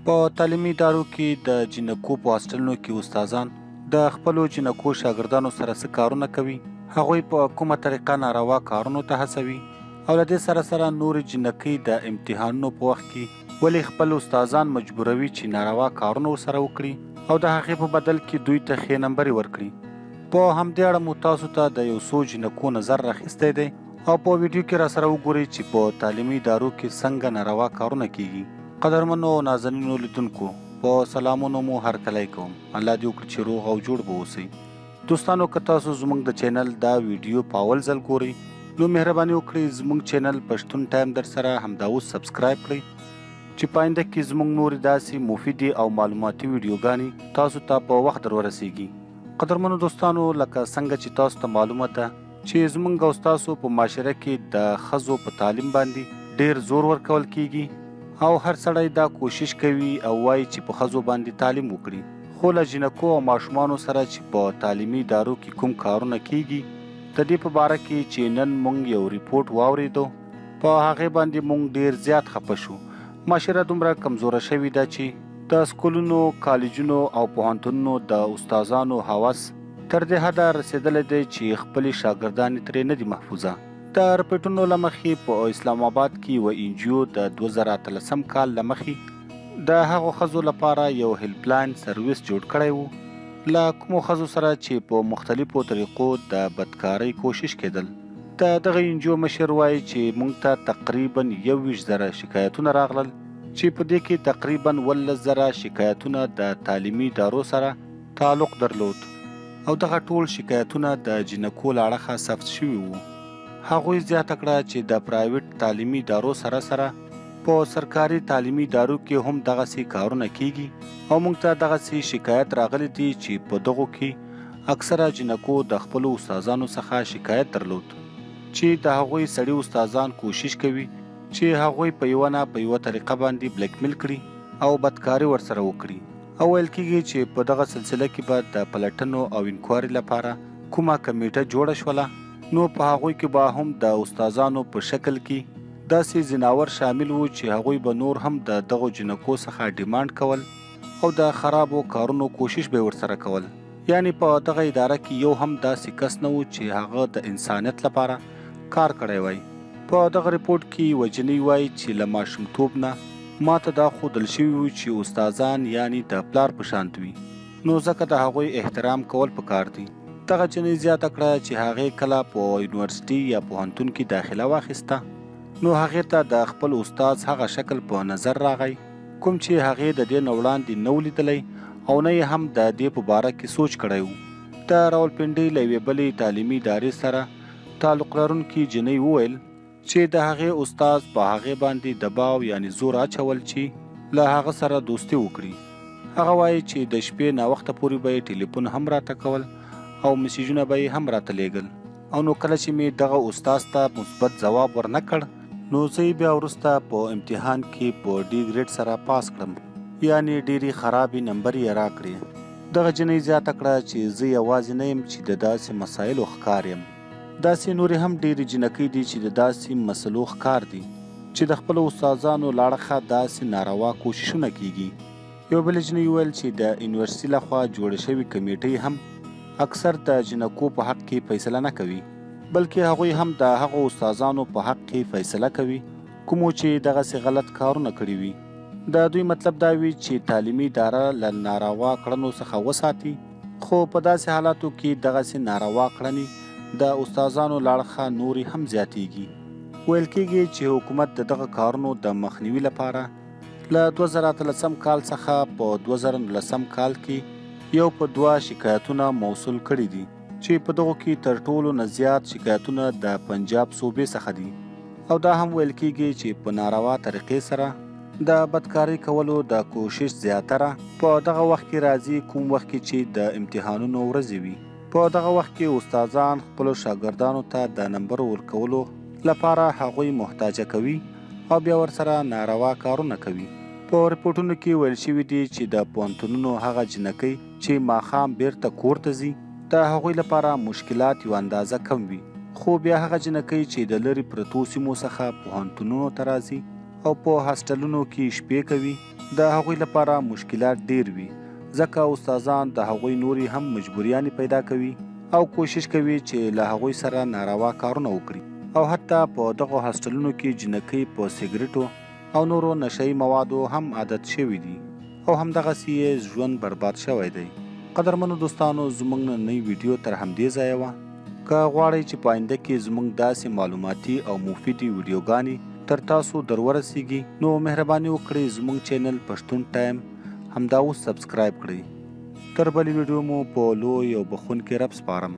په تعلیمي ادارو کې د جنکو په هاسټلونو کې استادان د خپلو جنکو شاګردانو سره څه کارونه کوي، هغوی په کومه طریقه ناروا کارونو ته هڅوي او له دې سره سره نورې جنکۍ د امتحانونو په وخت کې ولې خپل استادان مجبوروي چې ناروا کارونه ورسره وکړي او د هغې په بدل کې دوی ته ښې نمبرې ورکړي. په همدې اړه مو تاسو ته د یو څو جنکو نظر راخیستی دی او په ویډیو کې راسره وګورئ چې په تعلیمي ادارو کې څنګه ناروا کارونه کیږي. قدرمنو او نازنینو لیدونکو، په سلامونو مو هرکلی کوم. الله دې وکړي چې روغ او جوړ به اوسئ. دوستانو، که تاسو زموږ د چینل دا ویډیو په اول ځل ګورئ نو مهرباني وکړئ زموږ چینل پښتون ټایم در سره همدا اوس سبسکرایب کړئ چې په آینده کې زموږ نورې داسې مفیدې او معلوماتي ویډیوګانې تاسو ته په وخت در ورسیږي. قدرمنو دوستانو، لکه څنګه چې تاسو ته معلومه ده چې زموږ او ستاسو په معاشره کې د ښځو په تعلیم باندې ډیر زور ورکول کیږي او هر سړی دا کوشش کوي او وایي چې په ښځو باندې تعلیم وکړي، خو له جنکو او ماشومانو سره چې په تعلیمي ادارو کې کوم کارونه کیږي د دې په باره کې چې نن موږ یو ریپورت واورېدو، په هغې باندې موږ ډیر زیات خفه شو. معاشره دومره کمزوره شوې ده چې د سکولونو، کالجونو او پوهنتونونو د استادانو هوس تر دې حده رسېدلی دی چې خپلې شاګردانې ترې نه دي محفوظه. د رپورټونو له مخې په اسلام آباد کې یوه انجیو د 2013 کال له مخې د هغو ښځو لپاره یو هیلپ لاین سرویس جوړ کړی و، له کومو ښځو سره چې په مختلفو طریقو د بدکارۍ کوشش کېدل. د دغه انجیو مشر وایي چې موږ ته تقریبا 21,000 شکایتونه راغلل چې په دې کې تقریبا 11,000 شکایتونه د تعلیمي ادارو سره تعلق درلود او دغه ټول شکایتونه د جنکو له اړخه ثبت شوي وو. هغوی زیاته کړه چې د پرایویټ تعلیمي ادارو سره سره په سرکاري تعلیمي ادارو کې هم دغسې کارونه کیږي او موږ ته دغسې شکایت راغلی دی چې په دغو کې اکثره جنکو د خپلو استادانو څخه شکایت درلود چې د هغوی سړي استادان کوشش کوي چې هغوی په یوه نه په یوه طریقه باندې بلیک میل کړي او بدکاري ورسره وکړي او ویل کیږي چې په دغه سلسله کې به د پلټنو او انکواري لپاره کومه کمیټه جوړه شوله، نو په هغوی کې به هم د استادانو په شکل کې داسې ځناور شامل وو چې هغوی به نور هم د دغو جنکو څخه ډیمانډ کول او د خرابو کارونو کوشش به ورسره کول. یعنی په دغه اداره کې یو هم داسې کس نه و چې هغه د انسانیت لپاره کار کړی وای. په دغه ریپورت کې وجنی وایي چې له ماشومتوب نه ماته دا ښودل شوي وو چې استادان یعنی د پلار په شانت وي، نو ځکه د هغوی احترام کول پکار دی. دغه جنۍ زیاته کړه چې هغې کله په یونیورسټي یا پوهنتون کې داخله واخیسته نو هغې ته د خپل استاد هغه شکل په نظر راغی کوم چې هغې د دې نه وړاندې نه و لیدلی او نه یې هم د دې په باره کې سوچ کړی و. د راولپنډۍ له یوې بلې تعلیمي ادارې سره تعلق لرونکي جنۍ وویل چې د هغې استاد په هغې باندې دباو یعنی زور اچول چې له هغه سره دوستي وکړي. هغه وایي چې د شپې ناوخته پورې به یې ټلیفون هم راته کول او میسیجونه به یې هم راته لیږل او نو کله چې مې دغه استاد ته مثبت ځواب ورنه کړ نو زه یې بیا وروسته په امتحان کې په ډي ګریډ سره پاس کړم، یعنی ډېرې خرابې نمبرې یې راکړې. دغه جنۍ زیاته کړه چې زه یوازې نه یم چې د داسې مسایلو ښکار یم، داسې نورې هم ډېرې جنکۍ دي چې د داسې مسلو ښکار دي چې د خپلو استادانو له اړخه داسې ناروا کوششونه کیږي. یو بلې جنۍ وویل چې د یونیورسټي لخوا جوړې شوې کمیټۍ هم اکثر د جنکو په حق کې فیصله نه کوي، بلکې هغوی هم د هغو استادانو په حق کې فیصله کوي کومو چې دغسې غلط کارونه کړي وي. د دوی مطلب دا وي چې تعلیمي اداره له ناروا کړنو څخه وساتي، خو په داسې حالاتو کې دغسې ناروا کړنې د استادانو له اړخه نورې هم زیاتیږي. ویل کېږي چې حکومت د دغه کارونو د مخنیوي لپاره له 2013 کال څخه په 2019 کال کې یو په 2 شکایتونه موصول کړي دي چې په دغو کې تر ټولو نه زیات شکایتونه د پنجاب صوبې څخه دي او دا هم ویل کېږي چې په ناروا طریقې سره د بدکارۍ کولو د کوشش زیاتره په دغه وخت کې راځي کوم وخت کې چې د امتحانونو ورځې وي. په دغه وخت کې استادان خپلو شاګردانو ته د نمبر ورکولو لپاره هغوی محتاجه کوي او بیا ورسره ناروا کارونه کوي. په ریپورټونو کې ویل شوي دي چې د پوهنتونونو هغه جنکۍ چې ماښام بیرته کور ته ځي د هغوی لپاره مشکلات یو اندازه کم وي، خو بیا هغه جنکۍ چې د لرې پرتو سیمو څخه پوهنتونونو ته راځي او په هاسټلونو کې شپې کوي د هغوی لپاره مشکلات ډیر وي، ځکه استادان د هغوی نوري هم مجبوریانې پیدا کوي او کوشش کوي چې له هغوی سره ناروا کارونه وکړي، او حتی په دغو هاسټلونو کې جنکۍ په سیګریټو او نورو نشهیي موادو هم عادت شوي دي او همدغسې یې ژوند برباد شوی دی. قدرمنو دوستانو، زموږ نننۍ ویډیو تر همدې ځایه وه. که غواړئ چې په آینده کې زموږ داسې معلوماتي او مفیدې ویډیوګانې تر تاسو در ورسیږي، نو مهرباني وکړئ زموږ چینل پښتون ټایم همدا اوس سبسکرایب کړئ. تر بلې ویډیو مو په لوی او بخښونکي رب سپارم.